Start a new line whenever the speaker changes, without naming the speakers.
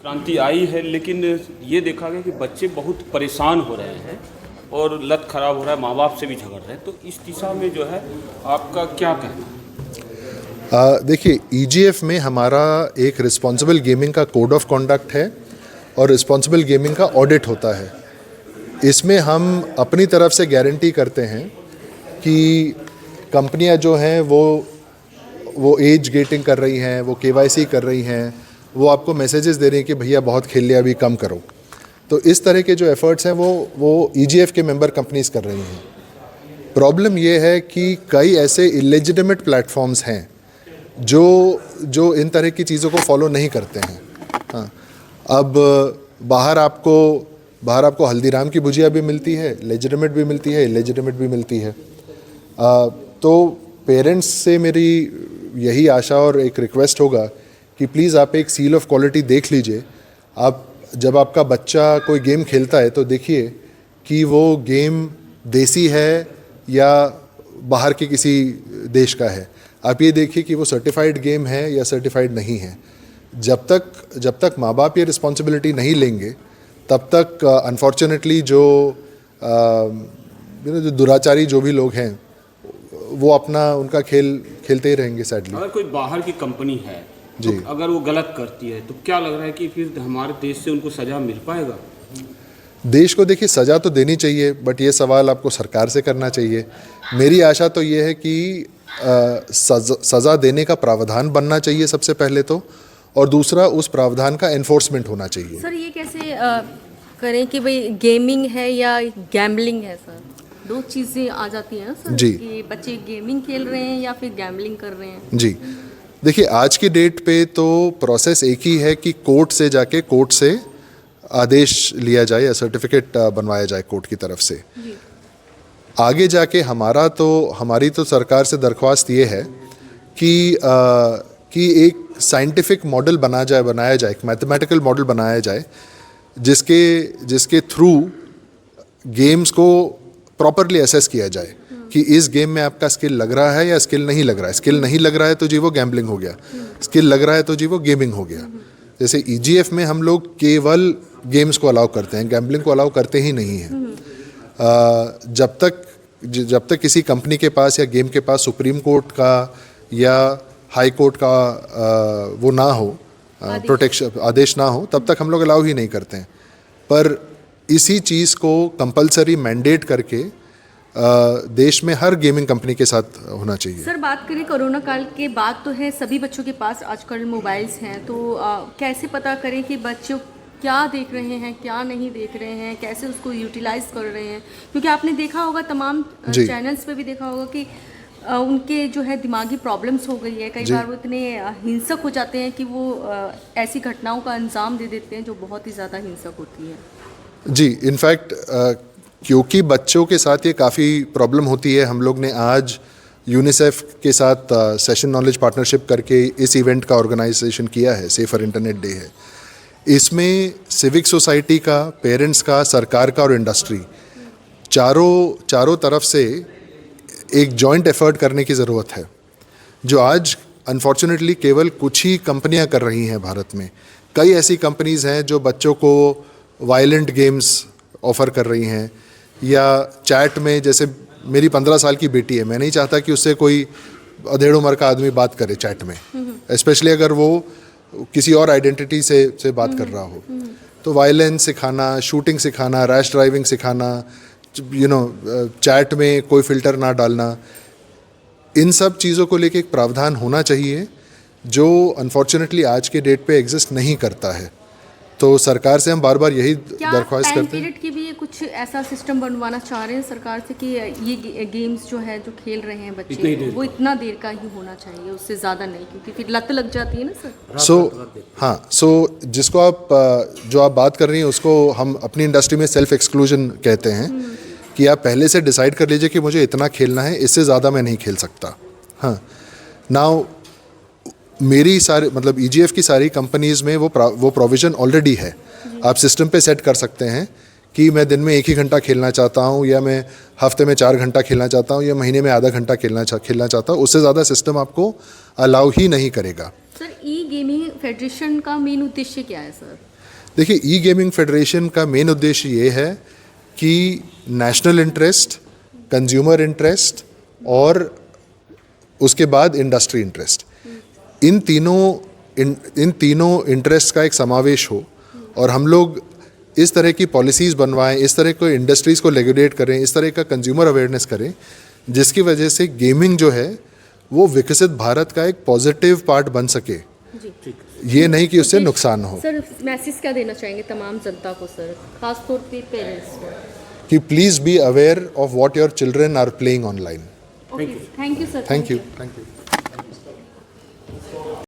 क्रांति आई है, लेकिन ये देखा गया कि बच्चे बहुत परेशान हो रहे हैं और लत खराब हो रहा है, माँ बाप से भी झगड़ रहे हैं। तो इस दिशा में जो है आपका क्या कहना है?
देखिए, ईजीएफ में हमारा एक रिस्पॉन्सिबल गेमिंग का कोड ऑफ कंडक्ट है और रिस्पॉन्सिबल गेमिंग का ऑडिट होता है। इसमें हम अपनी तरफ से गारंटी करते हैं कि कंपनियां जो हैं वो एज गेटिंग कर रही हैं, वो केवाईसी कर रही हैं, वो आपको मैसेजेस दे रही हैं कि भैया बहुत खेल लिया, अभी कम करो। तो इस तरह के जो एफर्ट्स हैं वो ईजीएफ के मेंबर कंपनीज कर रही हैं। प्रॉब्लम ये है कि कई ऐसे इलेजिटिमेट प्लेटफॉर्म्स हैं जो इन तरह की चीज़ों को फॉलो नहीं करते हैं। हाँ, अब बाहर आपको हल्दीराम की भुजिया भी मिलती है, लेजिटिमेट भी मिलती है, इलेजिटिमेट भी मिलती है। तो पेरेंट्स से मेरी यही आशा और एक रिक्वेस्ट होगा कि प्लीज़ आप एक सील ऑफ क्वालिटी देख लीजिए। आप जब आपका बच्चा कोई गेम खेलता है तो देखिए कि वो गेम देसी है या बाहर के किसी देश का है। आप ये देखिए कि वो सर्टिफाइड गेम है या सर्टिफाइड नहीं है। जब तक माँ बाप ये रिस्पॉन्सिबिलिटी नहीं लेंगे तब तक अनफॉर्चुनेटली जो दुराचारी जो भी लोग हैं वो उनका खेल खेलते ही रहेंगे। सैडली
अगर कोई बाहर की कंपनी है
जी,
तो अगर वो गलत करती है तो क्या लग रहा है कि फिर हमारे देश से उनको सज़ा मिल पाएगा?
देश को देखिए सज़ा तो देनी चाहिए, बट ये सवाल आपको सरकार से करना चाहिए। मेरी आशा तो ये है कि सज़ा देने का प्रावधान बनना चाहिए सबसे पहले तो, और दूसरा उस प्रावधान का एनफोर्समेंट होना चाहिए।
सर ये कैसे करें कि भाई गेमिंग है या गैम्बलिंग है? सर दो चीज़ें आ जाती हैं ना सर
जी,
कि बच्चे गेमिंग खेल रहे हैं या फिर गैम्बलिंग कर रहे हैं।
जी, देखिए आज की डेट पे तो प्रोसेस एक ही है कि कोर्ट से आदेश लिया जाए या सर्टिफिकेट बनवाया जाए कोर्ट की तरफ से। आगे जाके हमारी तो सरकार से दरख्वास्त ये है कि एक साइंटिफिक मॉडल बनाया जाए, एक मैथमेटिकल मॉडल बनाया जाए जिसके थ्रू गेम्स को प्रॉपरली असेस किया जाए कि इस गेम में आपका स्किल लग रहा है या स्किल नहीं लग रहा है। स्किल नहीं लग रहा है तो जी वो गैम्बलिंग हो गया, स्किल लग रहा है तो जी वो गेमिंग हो गया। जैसे ईजीएफ में हम लोग केवल गेम्स को अलाउ करते हैं, गैम्बलिंग को अलाउ करते ही नहीं हैं। जब तक किसी कंपनी के पास या गेम के पास सुप्रीम कोर्ट का या हाई कोर्ट का वो ना हो, प्रोटेक्शन आदेश ना हो, तब तक हम लोग अलाउ ही नहीं करते हैं। पर इसी चीज़ को कंपलसरी मैंडेट करके देश में हर गेमिंग कंपनी के साथ होना चाहिए।
सर बात करें कोरोना काल के बाद तो है सभी बच्चों के पास आजकल मोबाइल्स हैं, तो कैसे पता करें कि बच्चों क्या देख रहे हैं क्या नहीं देख रहे हैं, कैसे उसको यूटिलाइज कर रहे हैं? क्योंकि आपने देखा होगा तमाम चैनल्स पे भी देखा होगा कि उनके जो है दिमागी प्रॉब्लम्स हो गई है। कई बार वो इतने हिंसक हो जाते हैं कि वो ऐसी घटनाओं का अंजाम दे देते हैं जो बहुत ही ज़्यादा हिंसक होती है।
जी, इनफैक्ट क्योंकि बच्चों के साथ ये काफ़ी प्रॉब्लम होती है, हम लोग ने आज यूनिसेफ के साथ सेशन नॉलेज पार्टनरशिप करके इस इवेंट का ऑर्गेनाइजेशन किया है। सेफर इंटरनेट डे है। इसमें सिविक सोसाइटी का, पेरेंट्स का, सरकार का और इंडस्ट्री चारों तरफ से एक जॉइंट एफर्ट करने की ज़रूरत है, जो आज अनफॉर्चुनेटली केवल कुछ ही कंपनियां कर रही हैं भारत में। कई ऐसी कंपनीज़ हैं जो बच्चों को वायलेंट गेम्स ऑफ़र कर रही हैं, या चैट में, जैसे मेरी 15 साल की बेटी है, मैं नहीं चाहता कि उससे कोई अधेड़ उम्र का आदमी बात करे चैट में, स्पेशली अगर वो किसी और आइडेंटिटी से बात कर रहा हो। तो वायलेंस सिखाना, शूटिंग सिखाना, रैश ड्राइविंग सिखाना, चैट में कोई फ़िल्टर ना डालना, इन सब चीज़ों को लेके एक प्रावधान होना चाहिए जो अनफॉर्चुनेटली आज के डेट पे एग्जिस्ट नहीं करता है। तो सरकार से हम बार बार यही दरख्वास्त करते हैं।
की भी कुछ ऐसा सिस्टम बनवाना चाह रहे हैं सरकार से कि ये गेम्स जो है जो खेल रहे हैं बच्चे वो इतना देर का ही होना चाहिए, उससे ज़्यादा नहीं, क्योंकि फिर लत लग जाती है ना सर।
सो जिसको जो आप बात कर रही हैं उसको हम अपनी इंडस्ट्री में सेल्फ एक्सक्लूजन कहते हैं कि आप पहले से डिसाइड कर लीजिए कि मुझे इतना खेलना है, इससे ज़्यादा मैं नहीं खेल सकता। हाँ, नाउ मेरी ईजीएफ की सारी कंपनीज़ में वो प्रोविज़न ऑलरेडी है। आप सिस्टम पे सेट कर सकते हैं कि मैं दिन में 1 ही घंटा खेलना चाहता हूँ, या मैं हफ्ते में 4 घंटा खेलना चाहता हूँ, या महीने में आधा घंटा खेलना चाहता हूँ। उससे ज़्यादा सिस्टम आपको अलाउ ही नहीं करेगा।
सर ई गेमिंग फेडरेशन का मेन उद्देश्य क्या है सर?
देखिए, ई गेमिंग फेडरेशन का मेन उद्देश्य ये है कि नेशनल इंटरेस्ट, कंज्यूमर इंटरेस्ट और उसके बाद इंडस्ट्री इंटरेस्ट, इन तीनों इंटरेस्ट का एक समावेश हो और हम लोग इस तरह की पॉलिसीज़ बनवाएं, इस तरह को इंडस्ट्रीज़ को रेगुलेट करें, इस तरह का कंज्यूमर अवेयरनेस करें, जिसकी वजह से गेमिंग जो है वो विकसित भारत का एक पॉजिटिव पार्ट बन सके, ये नहीं कि उससे नुकसान हो।
सर मैसेज क्या देना चाहेंगे तमाम जनता को सर, खास तौर पे पेरेंट्स को?
कि please be aware of what your children are playing online.
Okay, thank you sir.
Thank you.